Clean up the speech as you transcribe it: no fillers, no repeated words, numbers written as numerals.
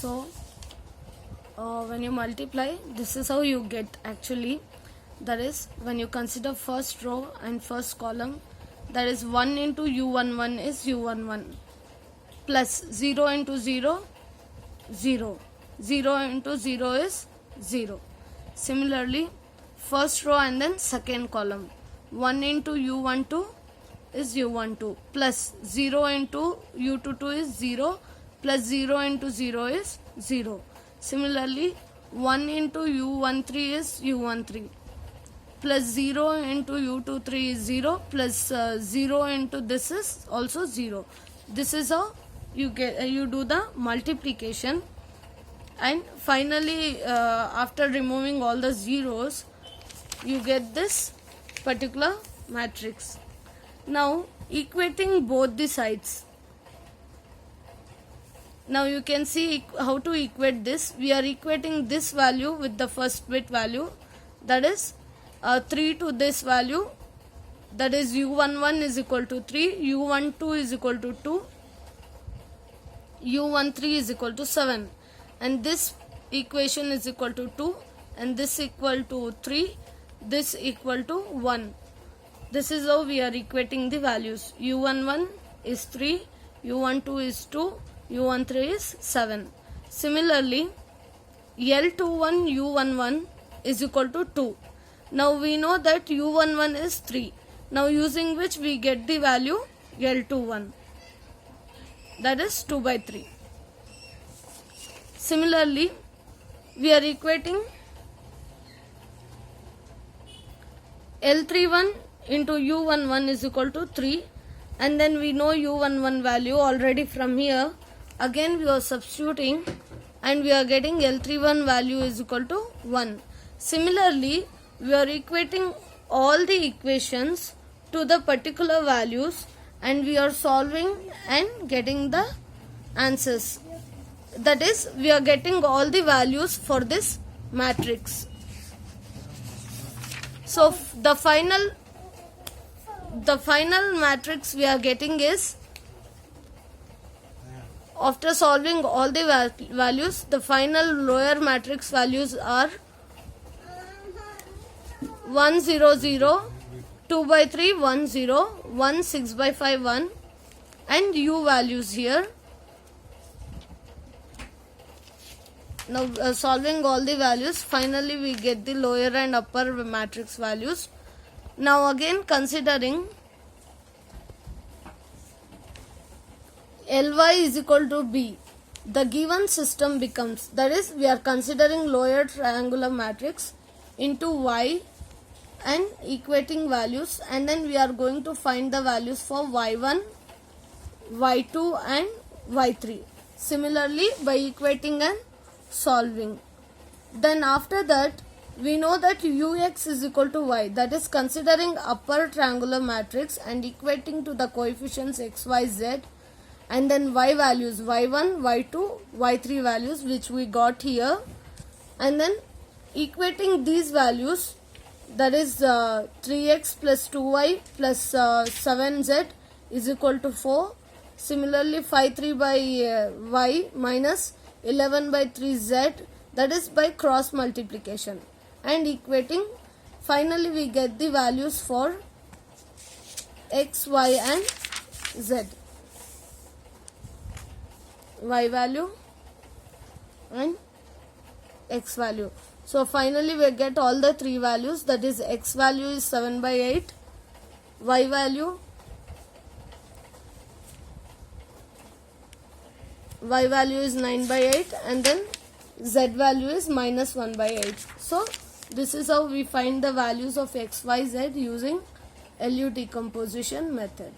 So when you multiply, this is how you get actually. That is, when you consider first row and first column, that is 1 into u11 is u11 plus 0 into 0, 0. 0 into 0 is 0. Similarly, first row and then second column, 1 into u12 is u12 plus 0 into u22 is 0 plus 0 into 0 is 0. Similarly, 1 into u13 is u13 plus 0 into u23 is 0 plus 0 into this is also 0. This is how you do the multiplication, and finally after removing all the zeros, you get this particular matrix. Now equating both the sides. Now you can see how to equate this. We are equating this value with the first bit value, that is 3 to this value, that is u11 is equal to 3, u12 is equal to 2, u13 is equal to 7, and this equation is equal to 2, and this equal to 3, this equal to 1. This is how we are equating the values. u11 is 3, u12 is 2, u13 is 7. Similarly, L21 u11 is equal to 2. Now we know that u11 is 3. Now using which we get the value L21, that is 2 by 3. Similarly, we are equating L31 into u11 is equal to 3, and then we know u11 value already from here. Again we are substituting and we are getting L31 value is equal to 1. Similarly, we are equating all the equations to the particular values, and we are solving and getting the answers. That is, we are getting all the values for this matrix. So the final matrix we are getting is, after solving all the values, the final lower matrix values are 1 0 0, 2 by 3 1 0, 1 6 by 5 1, and u values here. Now solving all the values, finally we get the lower and upper matrix values. Now again considering Ly is equal to b, the given system becomes, that is, we are considering lower triangular matrix into y and equating values, and then we are going to find the values for y1, y2 and y3. Similarly, by equating and solving. Then after that, we know that ux is equal to y, that is considering upper triangular matrix and equating to the coefficients x, y, z, and then y values, y1, y2, y3 values which we got here, and then equating these values, that is 3x plus 2y plus 7z is equal to 4. Similarly, 5 3 by y minus 11 by 3z, that is by cross multiplication, and equating, finally we get the values for x, y and z, y value and x value. So finally we get all the three values, that is x value is 7 by 8, y value is 9 by 8, and then z value is minus 1 by 8. So this is how we find the values of x, y, z using LU decomposition method.